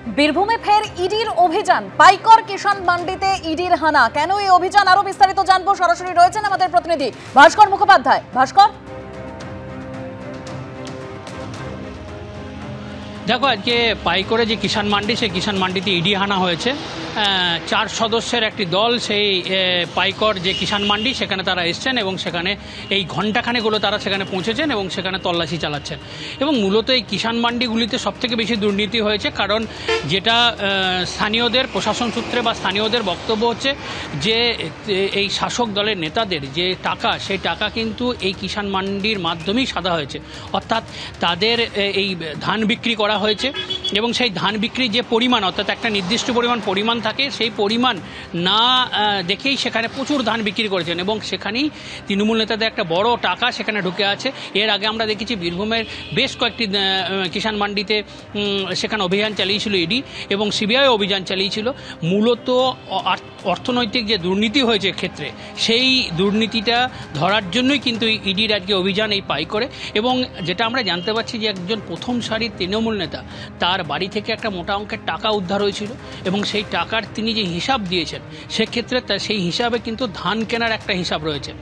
বীরভূমে ফের ইডির অভিযান, পাইকর কিষাণ মান্ডিতে ইডির হানা। কেন এই অভিযান, আরো বিস্তারিত জানবো। সরাসরি রয়েছেন আমাদের প্রতিনিধি ভাস্কর মুখোপাধ্যায়। ভাস্কর, দেখো, আজকে পাইকরে যে কিষাণ মান্ডি, সেই কিষাণ মান্ডিতে ইডি হানা হয়েছে। 4 সদস্যের একটি দল সেই পাইকর যে কিষাণ মান্ডি সেখানে তারা এসছেন এবং সেখানে এই ঘণ্টাখানেকগুলো তারা সেখানে পৌঁছেছেন এবং সেখানে তল্লাশি চালাচ্ছেন। এবং মূলত এই কিষাণ মান্ডিগুলিতে সবথেকে বেশি দুর্নীতি হয়েছে, কারণ যেটা স্থানীয়দের প্রশাসন সূত্রে বা স্থানীয়দের বক্তব্য হচ্ছে যে এই শাসক দলের নেতাদের যে টাকা, সেই টাকা কিন্তু এই কিষাণ মান্ডির মাধ্যমেই সাদা হয়েছে। অর্থাৎ তাদের এই ধান বিক্রি করা হয়েছে এবং সেই ধান বিক্রির যে পরিমাণ, অর্থাৎ একটা নির্দিষ্ট পরিমাণ থাকে, সেই পরিমাণ না দেখেই সেখানে প্রচুর ধান বিক্রি করেছেন এবং সেখানেই তৃণমূল নেতাদের একটা বড় টাকা সেখানে ঢুকে আছে। এর আগে আমরা দেখেছি বীরভূমের বেশ কয়েকটি কিষাণ মান্ডিতে সেখানে অভিযান চালিয়েছিল ইডি এবং সিবিআই অভিযান চালিয়েছিল। মূলত অর্থনৈতিক যে দুর্নীতি হয়েছে ক্ষেত্রে, সেই দুর্নীতিটা ধরার জন্যই কিন্তু ইডির আজকে অভিযান এই পাইকরে। এবং যেটা আমরা জানতে পারছি যে একজন প্রথম সারির তৃণমূল নেতা, তার বাড়ি থেকে একটা মোটা অঙ্কের টাকা উদ্ধার হয়েছিল এবং সেই টাকার তিনি যে হিসাব দিয়েছেন, সেক্ষেত্রে সেই হিসাবে কিন্তু ধান কেনার একটা হিসাব রয়েছে।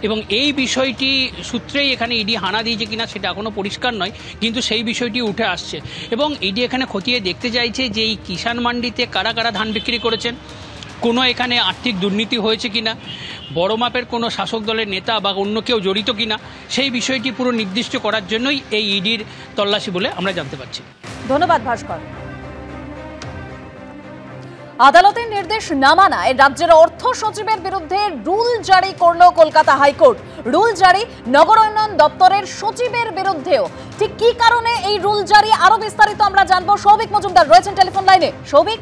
এবং এই বিষয়টি সূত্রেই এখানে ইডি হানা দিয়েছে কিনা সেটা এখনও পরিষ্কার নয়, কিন্তু সেই বিষয়টি উঠে আসছে এবং ইডি এখানে খতিয়ে দেখতে চাইছে যে এই কিষাণ মান্ডিতে কারা কারা ধান বিক্রি করেছেন, কোনো এখানে আর্থিক দুর্নীতি হয়েছে কিনা, বড় মাপের কোনো শাসক দলের নেতা বা অন্য কেউ জড়িত কিনা, সেই বিষয়টি পুরো নির্দিষ্ট করার জন্যই এই ইডির তল্লাশি বলে আমরা জানতে পারছি। ধন্যবাদ ভাস্কর। আদালতের নির্দেশ না মানায় রাজ্যের অর্থ সচিবের বিরুদ্ধে রুল জারি করল কলকাতা হাইকোর্ট। রুল জারি নগরায়ণ দপ্তরের সচিবের বিরুদ্ধেও। ঠিক কি কারণে এই রুল জারি, আরো বিস্তারিত আমরা জানবো। সৌভিক মজুমদার রয়েছেন টেলিফোন লাইনে। সৌভিক,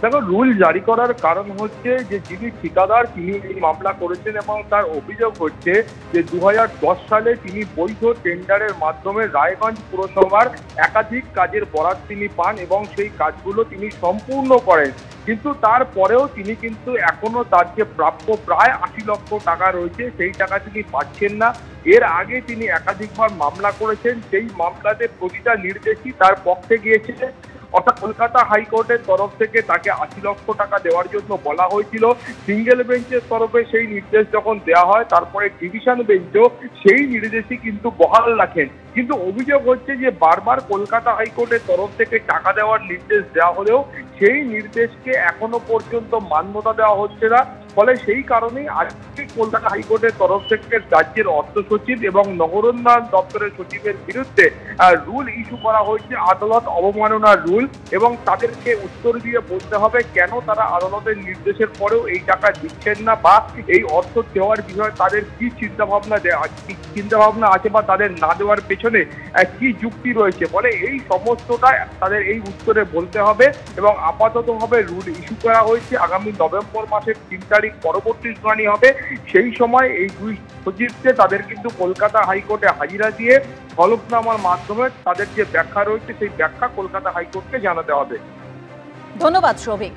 দেখো, রুল জারি করার কারণ হচ্ছে যে যিনি ঠিকাদার তিনি এই মামলা করেছেন এবং তার অভিযোগ হচ্ছে যে 2010 সালে তিনি বৈধ টেন্ডারের মাধ্যমে রায়গঞ্জ পুরসভার একাধিক কাজের বরাত তিনি পান এবং সেই কাজগুলো তিনি সম্পূর্ণ করেন। কিন্তু তারপরেও তিনি কিন্তু এখনো তার যে প্রাপ্য প্রায় 80 লক্ষ টাকা রয়েছে, সেই টাকা তিনি পাচ্ছেন না। এর আগে তিনি একাধিকবার মামলা করেছেন, সেই মামলাতে প্রতিটা নির্দেশই তার পক্ষে গিয়েছে। অর্থাৎ কলকাতা হাইকোর্টের তরফ থেকে তাকে 80 লক্ষ টাকা দেওয়ার জন্য বলা হয়েছিল। সিঙ্গেল বেঞ্চের তরফে সেই নির্দেশ যখন দেওয়া হয়, তারপরে ডিভিশন বেঞ্চও সেই নির্দেশই কিন্তু বহাল রাখেন। কিন্তু অভিযোগ হচ্ছে যে বারবার কলকাতা হাইকোর্টের তরফ থেকে টাকা দেওয়ার নির্দেশ দেওয়া হলেও সেই নির্দেশকে এখনো পর্যন্ত মান্যতা দেওয়া হচ্ছে না। ফলে সেই কারণেই আজকে কলকাতা হাইকোর্টের তরফ থেকে রাজ্যের অর্থ সচিব এবং নগরোন্নয়ন দপ্তরের সচিবের বিরুদ্ধে রুল ইস্যু করা হয়েছে, আদালত অবমাননার রুল, এবং তাদেরকে উত্তর দিয়ে বলতে হবে কেন তারা আদালতের নির্দেশের পরেও এই টাকা দিচ্ছেন না বা এই অর্থ দেওয়ার বিষয়ে তাদের কি চিন্তাভাবনা আছে বা তাদের না দেওয়ার পেছনে কি যুক্তি রয়েছে। ফলে এই সমস্তটা তাদের এই উত্তরে বলতে হবে এবং আপাততভাবে রুল ইস্যু করা হয়েছে। আগামী নভেম্বর মাসের 3 তারিখ পরবর্তী শুনানি হবে। সেই সময় এই দুই সচিবকে তাদের কিন্তু কলকাতা হাইকোর্টে হাজিরা দিয়ে হলফনামার মাধ্যমে তাদের যে ব্যাখ্যা রয়েছে সেই ব্যাখ্যা কলকাতা হাইকোর্টকে জানাতে হবে। ধন্যবাদ সৌভিক।